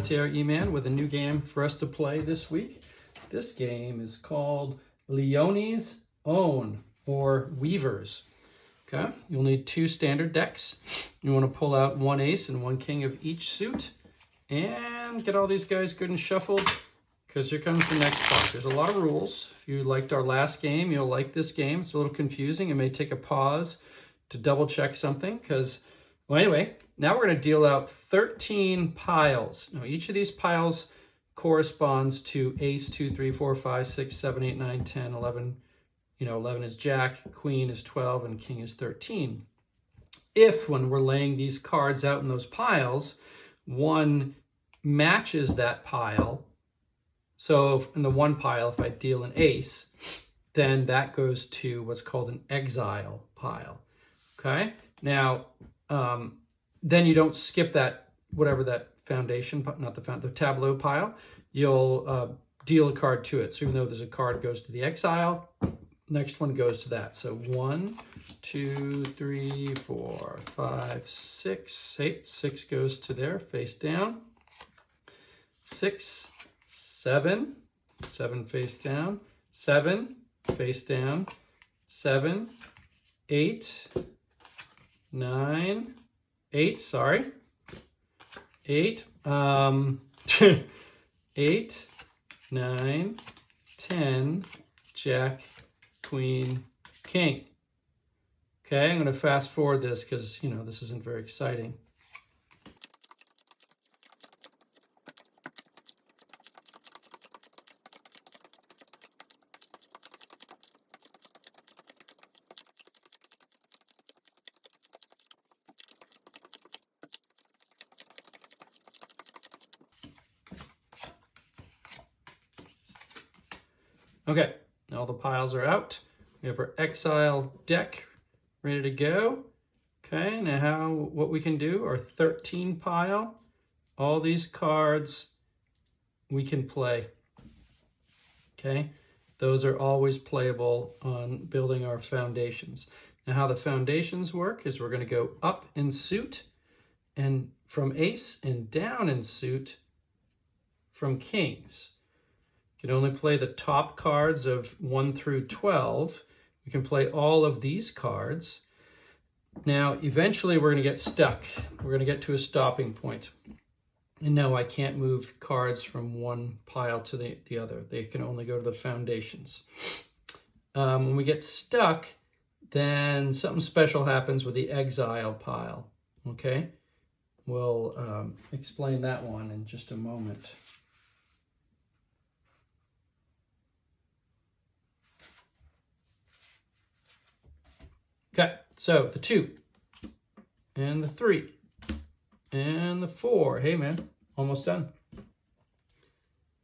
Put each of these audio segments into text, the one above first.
Solitaire E-Man with a new game for us to play this week. This game is called Leoni's Own, or Weavers. Okay, you'll need 2 standard decks. You want to pull out 1 ace and 1 king of each suit and get all these guys good and shuffled, because here comes the next part. There's a lot of rules. If you liked our last game, you'll like this game. It's a little confusing. It may take a pause to double check something because, well, anyway, now we're going to deal out 13 piles. Now, each of these piles corresponds to ace, 2, 3, 4, 5, 6, 7, 8, 9, 10, 11. 11 is jack, queen is 12, and king is 13. If, when we're laying these cards out in those piles, one matches that pile, so in the one pile, if I deal an ace, then that goes to what's called an exile pile. Okay? Now, then you don't skip that, whatever that foundation, not the tableau pile. You'll deal a card to it. So even though there's a card goes to the exile, next one goes to that. So 1, 2, 3, 4, 5, 6, 8. 6 goes to there, face down. 6, 7, 7 face down. 7, face down. 7, 8, 9, 8, sorry. 8, 8, 9, 10, jack, queen, king. Okay, I'm going to fast forward this because, this isn't very exciting. Okay, all the piles are out. We have our exile deck ready to go. Okay, now what we can do, our 13 pile, all these cards we can play. Okay, those are always playable on building our foundations. Now how the foundations work is we're going to go up in suit and from ace and down in suit from kings. You can only play the top cards of 1 through 12. We can play all of these cards. Now, eventually we're going to get stuck. We're going to get to a stopping point. And no, I can't move cards from one pile to the other. They can only go to the foundations. When we get stuck, then something special happens with the exile pile. Okay? We'll explain that one in just a moment. Okay, so the 2, and the 3, and the 4. Hey, man, almost done.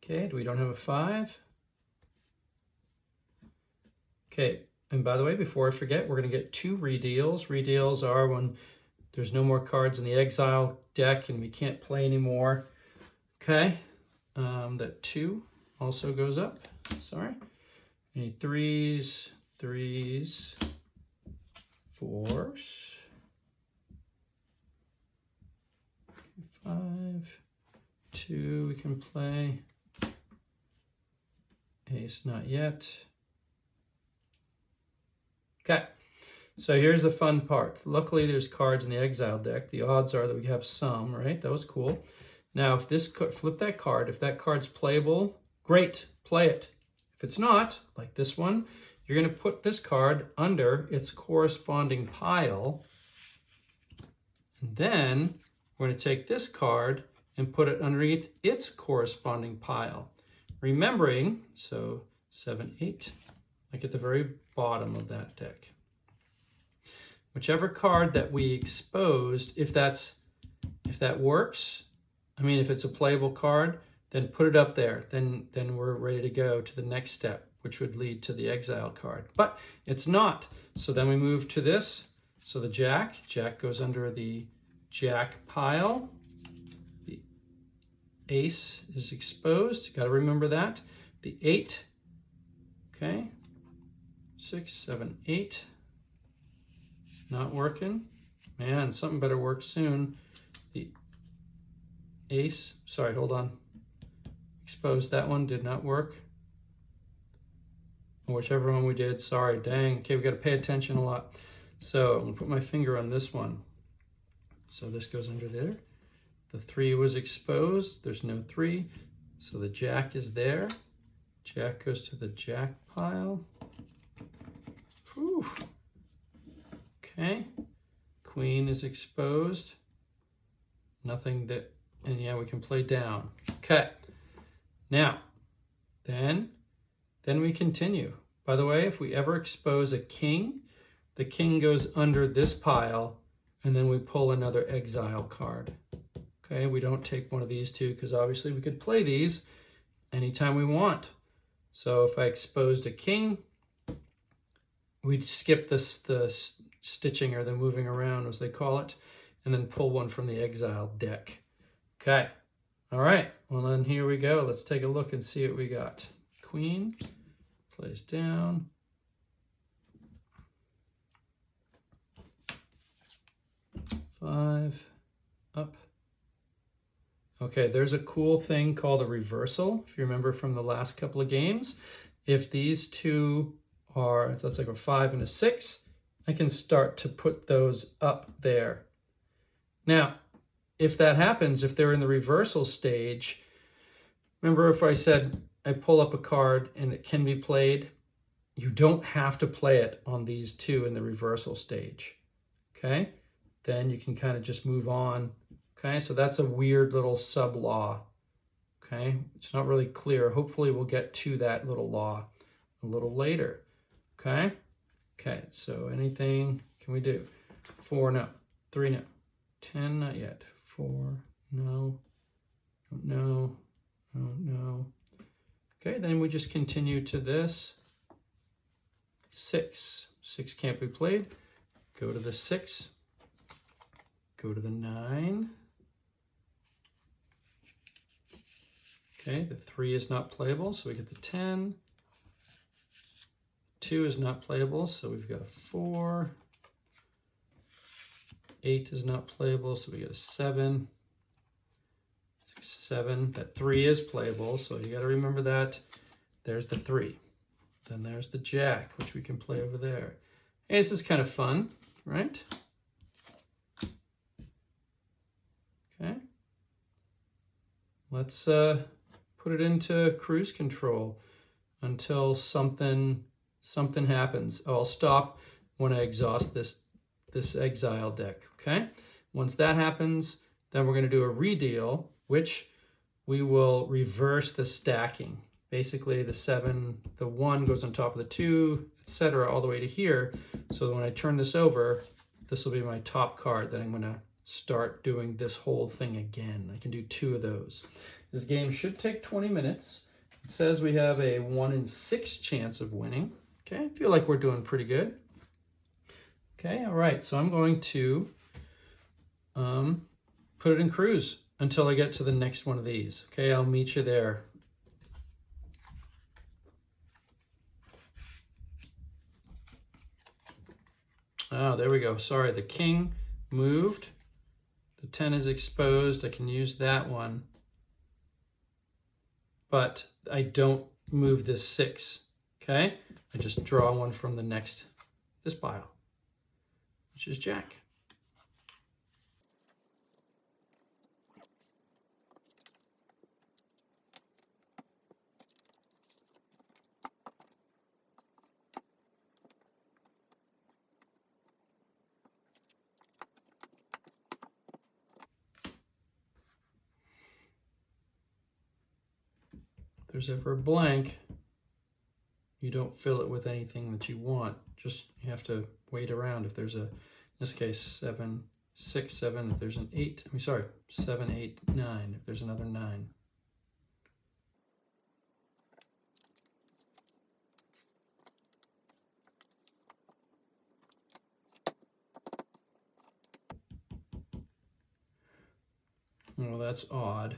Okay, we don't have a 5. Okay, and by the way, before I forget, we're going to get 2 redeals. Redeals are when there's no more cards in the exile deck and we can't play anymore. Okay, that 2 also goes up. Sorry. Any 3s, 3s. 4s, 5, 2, we can play, ace not yet. Okay, so here's the fun part. Luckily there's cards in the exile deck. The odds are that we have some, right? That was cool. Now if this, flip that card, if that card's playable, great, play it. If it's not, like this one, you're going to put this card under its corresponding pile. And then we're going to take this card and put it underneath its corresponding pile. Remembering, so 7, 8, like at the very bottom of that deck. Whichever card that we exposed, if that works, if it's a playable card, then put it up there. Then we're ready to go to the next step, which would lead to the exile card. But it's not. So then we move to this. So the jack goes under the jack pile. The ace is exposed. Got to remember that. The 8. Okay. 6, 7, 8. Not working. Man, something better work soon. The ace. Sorry, hold on. Exposed that one, did not work. Whichever one we did, sorry, dang. Okay, we got to pay attention a lot. So I'm gonna put my finger on this one. So this goes under there. The 3 was exposed, there's no 3. So the jack is there. Jack goes to the jack pile. Whew. Okay, queen is exposed. Nothing that, and yeah, we can play down. Okay, now, then we continue. By the way, if we ever expose a king, the king goes under this pile, and then we pull another exile card. Okay, we don't take one of these two because obviously we could play these anytime we want. So if I exposed a king, we'd skip the stitching or the moving around as they call it, and then pull one from the exile deck. Okay, all right, well then here we go. Let's take a look and see what we got. Queen plays down. Five, up. Okay, there's a cool thing called a reversal. If you remember from the last couple of games, if these two are, so that's like a 5 and a 6, I can start to put those up there. Now, if that happens, if they're in the reversal stage, remember if I said I pull up a card and it can be played, you don't have to play it on these two in the reversal stage, okay? Then you can kind of just move on. Okay, so that's a weird little sub-law. Okay, it's not really clear. Hopefully we'll get to that little law a little later. Okay, okay, so anything can we do? 4, no. 3, no. 10, not yet. 4, no. No, no, no. Okay, then we just continue to this. 6. 6 can't be played. Go to the 6. Go to the 9. Okay, the 3 is not playable, so we get the 10. 2 is not playable, so we've got a 4. 8 is not playable, so we get a 7. 7, that 3 is playable, so you got to remember that. There's the 3. Then there's the jack, which we can play over there. Hey, this is kind of fun, right? Okay. Let's put it into cruise control until something happens. I'll stop when I exhaust this exile deck, okay? Once that happens, then we're going to do a redeal, which we will reverse the stacking. Basically, the 1 goes on top of the 2, etc., all the way to here. So that when I turn this over, this will be my top card that I'm going to start doing this whole thing again. I can do 2 of those. This game should take 20 minutes. It says we have a 1 in 6 chance of winning. Okay, I feel like we're doing pretty good. Okay, all right, so I'm going to put it in cruise until I get to the next one of these. Okay, I'll meet you there. Oh, there we go. Sorry, the king moved. The 10 is exposed. I can use that one. But I don't move this 6, okay? I just draw one from the next, this pile, which is jack. If there's ever a blank, you don't fill it with anything that you want. Just you have to wait around. If there's a, in this case, 7, 6, 7. If there's an 8, I'm sorry, 7, 8, 9. If there's another 9. Well, that's odd.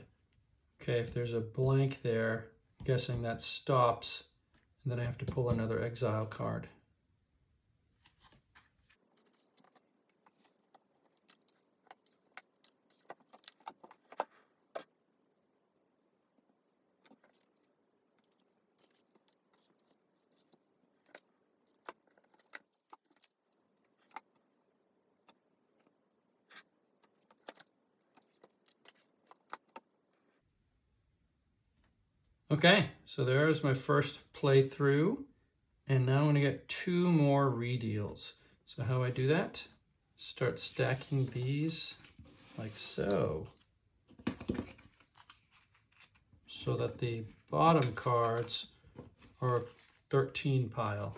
Okay, if there's a blank there, I'm guessing that stops, and then I have to pull another exile card. Okay, so there's my first playthrough, and now I'm going to get 2 more redeals. So how I do that? Start stacking these like so, so that the bottom cards are a 13 pile.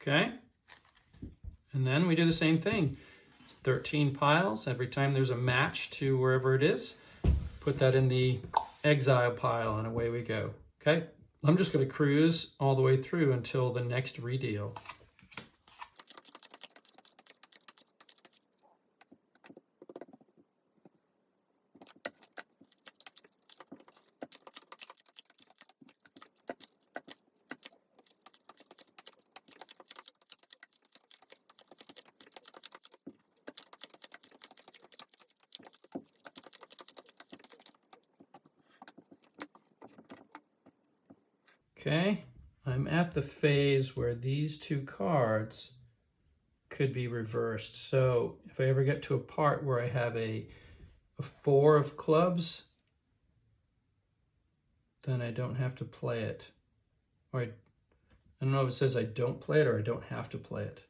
Okay, and then we do the same thing. 13 piles. Every time there's a match to wherever it is, put that in the exile pile, and away we go. Okay, I'm just going to cruise all the way through until the next redeal. Okay, I'm at the phase where these 2 cards could be reversed. So if I ever get to a part where I have a 4 of clubs, then I don't have to play it. Or I don't know if it says I don't play it or I don't have to play it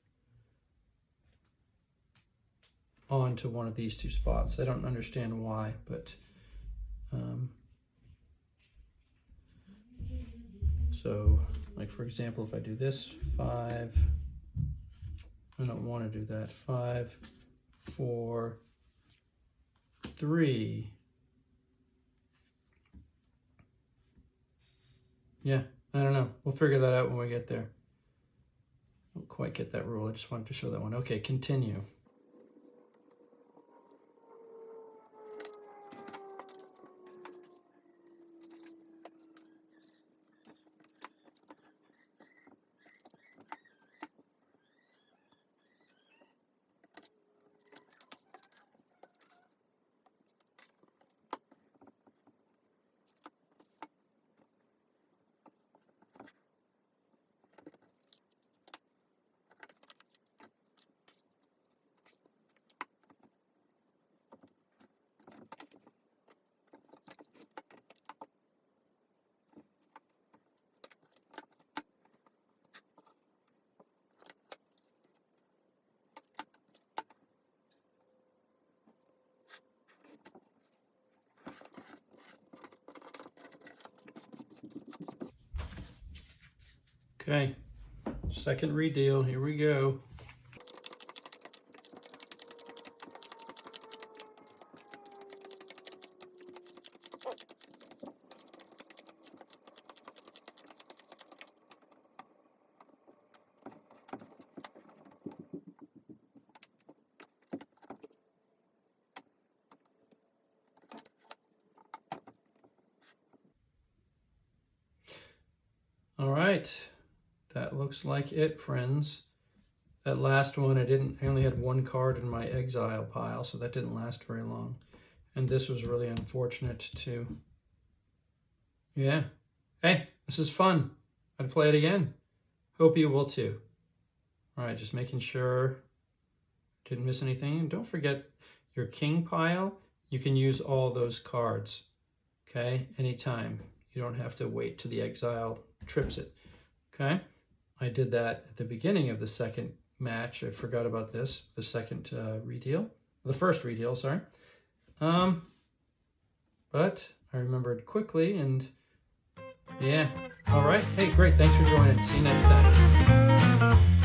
onto one of these 2 spots. I don't understand why, but so like for example, if I do this 5, I don't want to do that. 5, 4, 3. Yeah, I don't know. We'll figure that out when we get there. Don't quite get that rule. I just wanted to show that one. Okay, continue. Okay, second redeal, here we go. All right, that looks like it, friends. That last one, I only had 1 card in my exile pile, so that didn't last very long. And this was really unfortunate too. Yeah. Hey, this is fun. I'd play it again. Hope you will too. All right, just making sure didn't miss anything. And don't forget your king pile. You can use all those cards, okay, anytime. You don't have to wait till the exile trips it, okay? I did that at the beginning of the second match. I forgot about this, the second redeal, the first redeal, sorry. But I remembered quickly, and yeah. All right, hey, great, thanks for joining. See you next time.